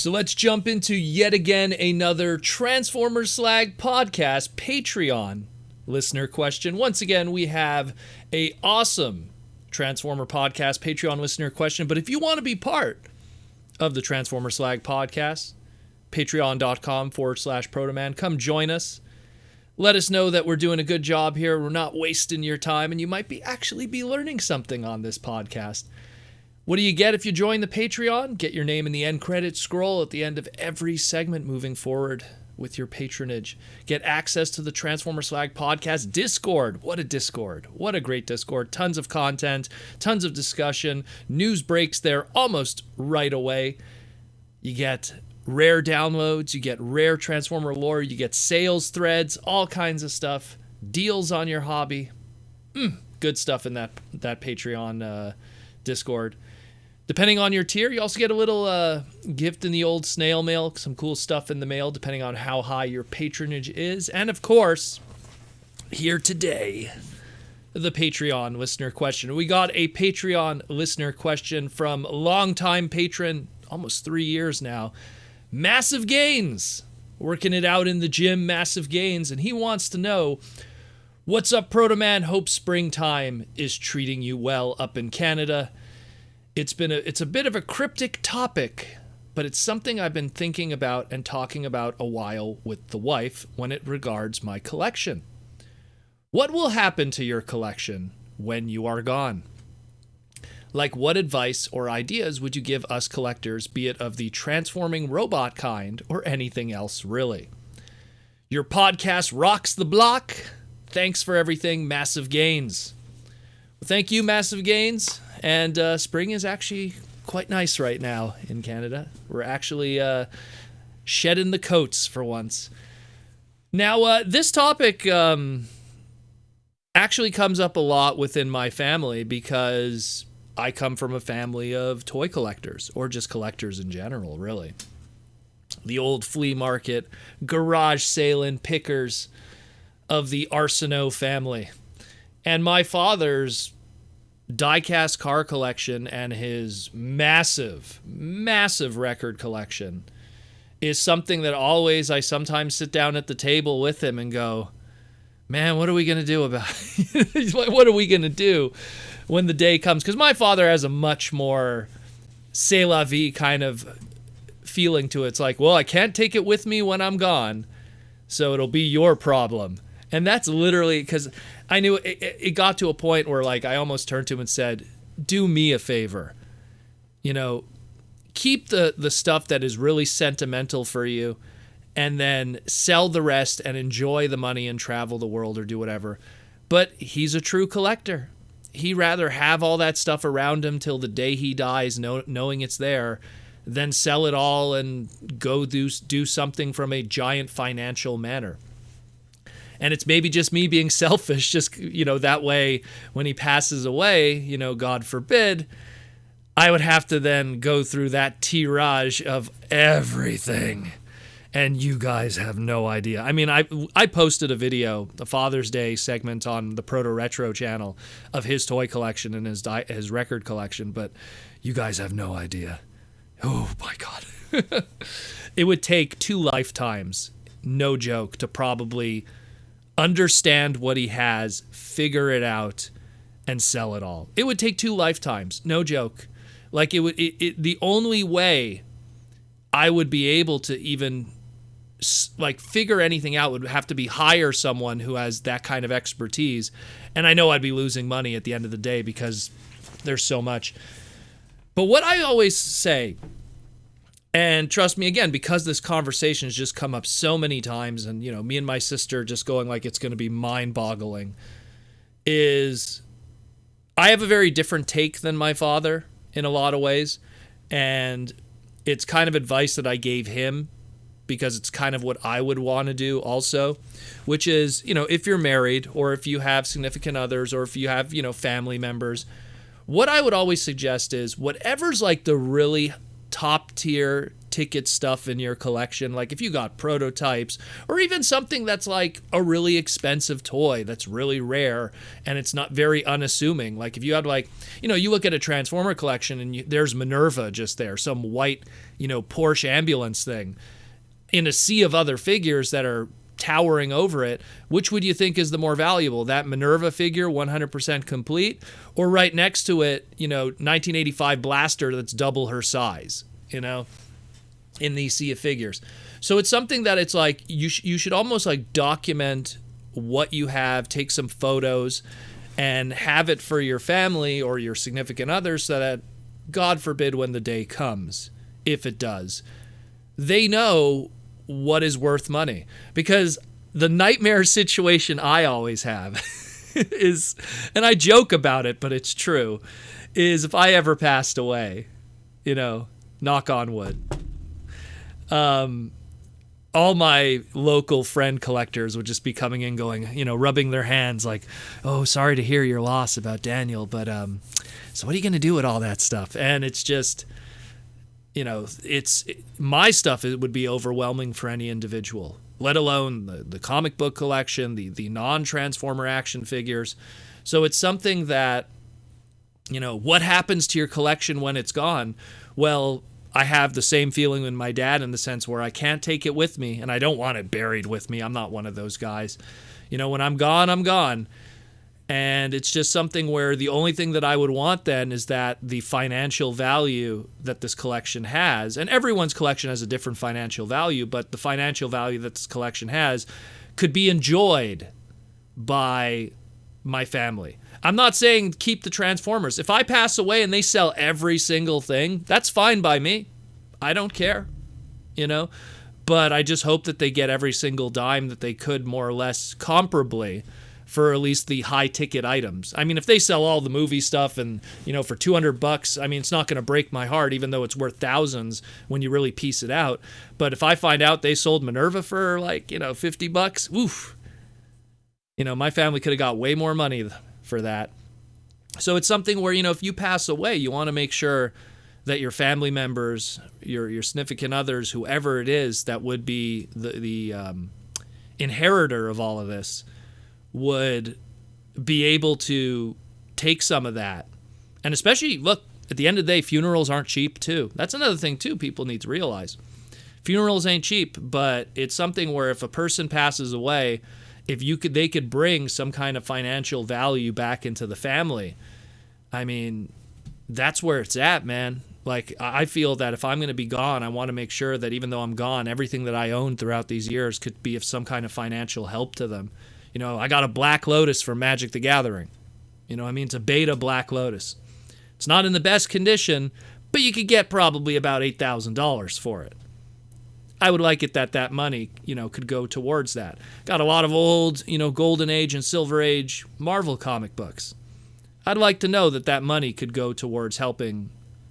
So let's jump into yet again another Transformers Slag podcast Patreon listener question. Once again, we have a awesome Transformer podcast Patreon listener question. But if you want to be part of the Transformer Slag podcast, patreon.com/Protoman, come join us. Let us know that we're doing a good job here. We're not wasting your time, and you might actually be learning something on this podcast. What do you get if you join the Patreon? Get your name in the end credits scroll at the end of every segment moving forward with your patronage. Get access to the Transformer Slag podcast Discord. What a Discord. What a great Discord. Tons of content, tons of discussion. News breaks there almost right away. You get rare downloads. You get rare Transformer lore. You get sales threads, all kinds of stuff. Deals on your hobby. Good stuff in that Patreon Discord. Depending on your tier, you also get a little gift in the old snail mail, some cool stuff in the mail, depending on how high your patronage is. And of course, here today, the Patreon listener question. We got a Patreon listener question from longtime patron, almost 3 years now, Massive Gains, working it out in the gym, Massive Gains, and he wants to know, what's up, Protoman? Hope springtime is treating you well up in Canada. It's a bit of a cryptic topic, but it's something I've been thinking about and talking about a while with the wife when it regards my collection. What will happen to your collection when you are gone? Like, what advice or ideas would you give us collectors, be it of the transforming robot kind or anything else, really? Your podcast rocks the block. Thanks for everything, Massive Gains. Well, thank you, Massive Gains. And spring is actually quite nice right now in Canada. We're actually shedding the coats for once. Now, this topic actually comes up a lot within my family because I come from a family of toy collectors, or just collectors in general, really. The old flea market, garage sailing pickers of the Arsenault family. And my father's die-cast car collection and his massive record collection is something that I sometimes sit down at the table with him and go, man, what are we going to do about it? What are we going to do when the day comes? Because my father has a much more c'est la vie kind of feeling to it. It's like, well, I can't take it with me when I'm gone, so it'll be your problem. And that's literally because I knew it got to a point where, like, I almost turned to him and said, do me a favor. You know, keep the stuff that is really sentimental for you and then sell the rest and enjoy the money and travel the world or do whatever. But he's a true collector. He'd rather have all that stuff around him till the day he dies, knowing it's there, than sell it all and go do something from a giant financial manner. And it's maybe just me being selfish, just, that way when he passes away, God forbid, I would have to then go through that tirage of everything. And you guys have no idea. I mean, I posted a video, a Father's Day segment on the Proto Retro channel of his toy collection and his record collection, but you guys have no idea. Oh my God. It would take 2 lifetimes, no joke, to probably understand what he has, figure it out, and sell it all. It would take 2 lifetimes, no joke. Like, the only way I would be able to even figure anything out would have to be hire someone who has that kind of expertise. And I know I'd be losing money at the end of the day because there's so much. But what I always say, and trust me, again, because this conversation has just come up so many times, and, me and my sister just going like it's going to be mind-boggling, is I have a very different take than my father in a lot of ways, and it's kind of advice that I gave him because it's kind of what I would want to do also, which is, if you're married or if you have significant others or if you have, family members, what I would always suggest is whatever's like the really top tier ticket stuff in your collection, like if you got prototypes or even something that's like a really expensive toy that's really rare and it's not very unassuming. Like if you had like, you look at a Transformer collection and there's Minerva just there, some white, Porsche ambulance thing in a sea of other figures that are towering over it, which would you think is the more valuable? That Minerva figure 100% complete, or right next to it, 1985 Blaster that's double her size, in these sea of figures. So it's something that it's like you should almost like document what you have, take some photos and have it for your family or your significant others so that, God forbid, when the day comes, if it does, they know what is worth money. Because the nightmare situation I always have is, and I joke about it, but it's true, is if I ever passed away, knock on wood, all my local friend collectors would just be coming in going, rubbing their hands like, oh, sorry to hear your loss about Daniel, but so what are you going to do with all that stuff? And it's just, my stuff, it would be overwhelming for any individual, let alone the comic book collection, the non-Transformer action figures. So it's something that, what happens to your collection when it's gone? Well, I have the same feeling with my dad in the sense where I can't take it with me and I don't want it buried with me. I'm not one of those guys. When I'm gone, I'm gone. And it's just something where the only thing that I would want then is that the financial value that this collection has, and everyone's collection has a different financial value, but the financial value that this collection has could be enjoyed by my family. I'm not saying keep the Transformers. If I pass away and they sell every single thing, that's fine by me. I don't care, But I just hope that they get every single dime that they could, more or less comparably, for at least the high ticket items. I mean, if they sell all the movie stuff and, for $200, I mean, it's not going to break my heart, even though it's worth thousands when you really piece it out. But if I find out they sold Minerva for like, $50, oof, my family could have got way more money for that. So it's something where, if you pass away, you want to make sure that your family members, your significant others, whoever it is that would be the inheritor of all of this, would be able to take some of that. And especially, look, at the end of the day, funerals aren't cheap too. That's another thing too people need to realize. Funerals ain't cheap, but it's something where if a person passes away, they could bring some kind of financial value back into the family. I mean, that's where it's at, man. Like, I feel that if I'm going to be gone, I want to make sure that even though I'm gone, everything that I owned throughout these years could be of some kind of financial help to them. I got a Black Lotus from Magic the Gathering. It's a beta Black Lotus. It's not in the best condition, but you could get probably about $8,000 for it. I would like it that money, could go towards that. Got a lot of old, Golden Age and Silver Age Marvel comic books. I'd like to know that money could go towards helping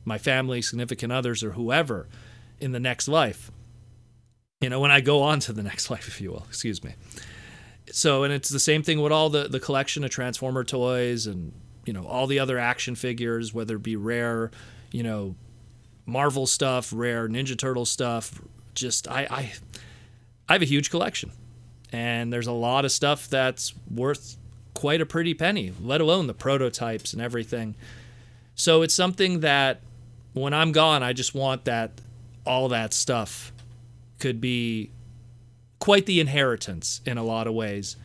my family, significant others, or whoever in the next life. When I go on to the next life, if you will. Excuse me. So, and it's the same thing with all the collection of Transformer toys and, all the other action figures, whether it be rare, Marvel stuff, rare Ninja Turtle stuff. Just, I have a huge collection. And there's a lot of stuff that's worth quite a pretty penny, let alone the prototypes and everything. So it's something that when I'm gone, I just want that all that stuff could be quite the inheritance in a lot of ways.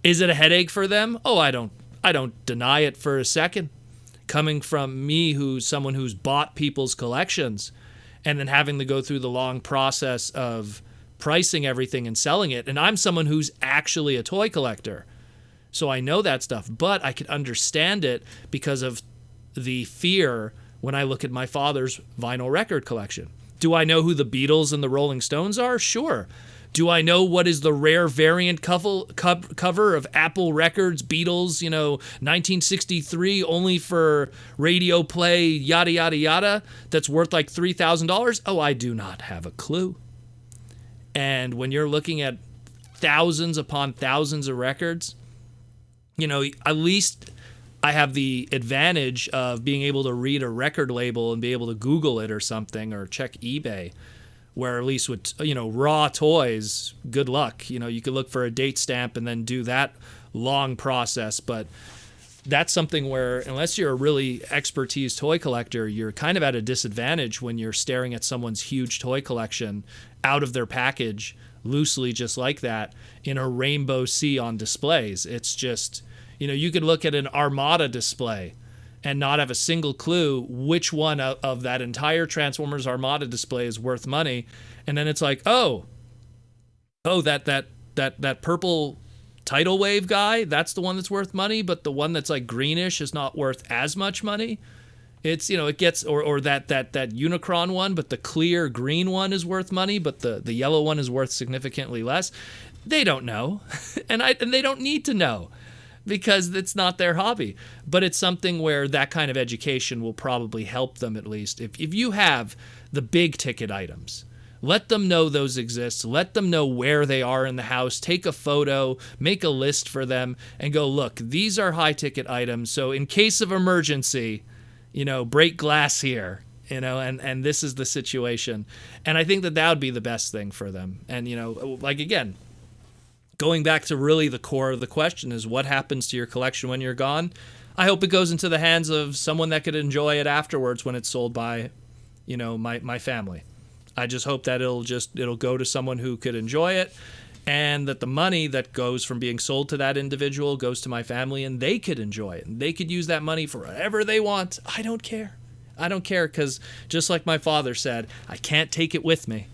Is it a headache for them? Oh, I don't deny it for a second. Coming from me, who's someone who's bought people's collections and then having to go through the long process of pricing everything and selling it. And I'm someone who's actually a toy collector. So I know that stuff, but I can understand it because of the fear when I look at my father's vinyl record collection. Do I know who the Beatles and the Rolling Stones are? Sure. Do I know what is the rare variant cover of Apple Records, Beatles, 1963, only for radio play, yada, yada, yada, that's worth like $3,000? Oh, I do not have a clue. And when you're looking at thousands upon thousands of records, at least I have the advantage of being able to read a record label and be able to Google it or something or check eBay. where at least with, raw toys, good luck. You could look for a date stamp and then do that long process. But that's something where, unless you're a really expertise toy collector, you're kind of at a disadvantage when you're staring at someone's huge toy collection out of their package, loosely just like that, in a rainbow sea on displays. It's just, you could look at an Armada display and not have a single clue which one of that entire Transformers Armada display is worth money. And then it's like, that purple tidal wave guy, that's the one that's worth money, but the one that's like greenish is not worth as much money. It's, it gets, or that Unicron one, but the clear green one is worth money, but the yellow one is worth significantly less. They don't know. and they don't need to know, because it's not their hobby. But it's something where that kind of education will probably help them, at least. If you have the big ticket items, let them know those exist. Let them know where they are in the house. Take a photo, make a list for them, and go, look, these are high-ticket items. So in case of emergency, break glass here, and this is the situation. And I think that would be the best thing for them. And, again, going back to really the core of the question is, what happens to your collection when you're gone? I hope it goes into the hands of someone that could enjoy it afterwards when it's sold by, my family. I just hope that it'll go to someone who could enjoy it, and that the money that goes from being sold to that individual goes to my family, and they could enjoy it. And they could use that money for whatever they want. I don't care. Because just like my father said, I can't take it with me.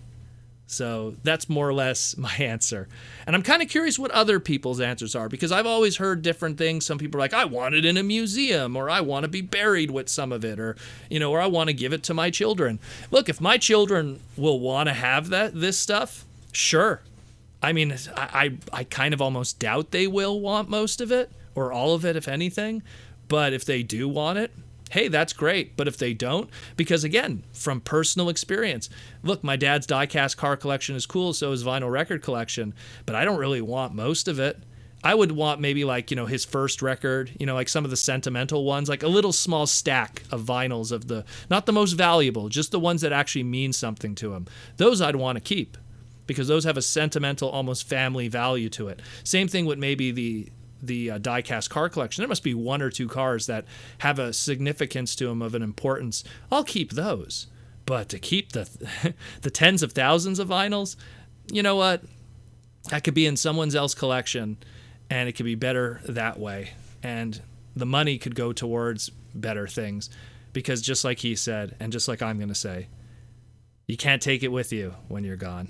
So that's more or less my answer. And I'm kind of curious what other people's answers are, because I've always heard different things. Some people are like, I want it in a museum, or I want to be buried with some of it, or, or I want to give it to my children. Look, if my children will want to have this stuff, sure. I mean, I kind of almost doubt they will want most of it, or all of it, if anything. But if they do want it, hey, that's great. But if they don't, because again, from personal experience, look, my dad's die-cast car collection is cool, so is vinyl record collection, but I don't really want most of it. I would want maybe like, his first record, like some of the sentimental ones, like a little small stack of vinyls of not the most valuable, just the ones that actually mean something to him. Those I'd want to keep, because those have a sentimental, almost family value to it. Same thing with maybe the die-cast car collection. There must be one or two cars that have a significance to them of an importance. I'll keep those. But to keep the tens of thousands of vinyls, you know what? That could be in someone else's collection, and it could be better that way. And the money could go towards better things, because just like he said, and just like I'm going to say, you can't take it with you when you're gone.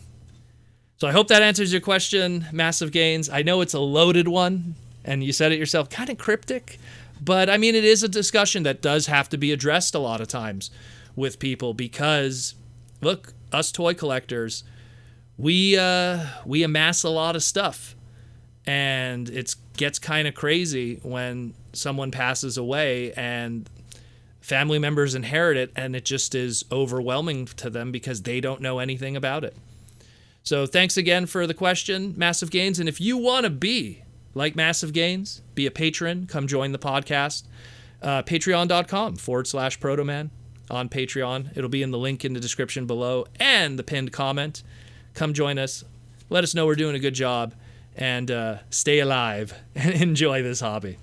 So I hope that answers your question, Massive Gains. I know it's a loaded one, and you said it yourself, kind of cryptic, but I mean, it is a discussion that does have to be addressed a lot of times with people, because look, us toy collectors, we amass a lot of stuff, and it gets kind of crazy when someone passes away and family members inherit it, and it just is overwhelming to them because they don't know anything about it. So thanks again for the question, Massive Gains. And if you want to be like Massive Gains, be a patron, come join the podcast. Patreon.com/Protoman on Patreon. It'll be in the link in the description below and the pinned comment. Come join us. Let us know we're doing a good job, and stay alive and enjoy this hobby.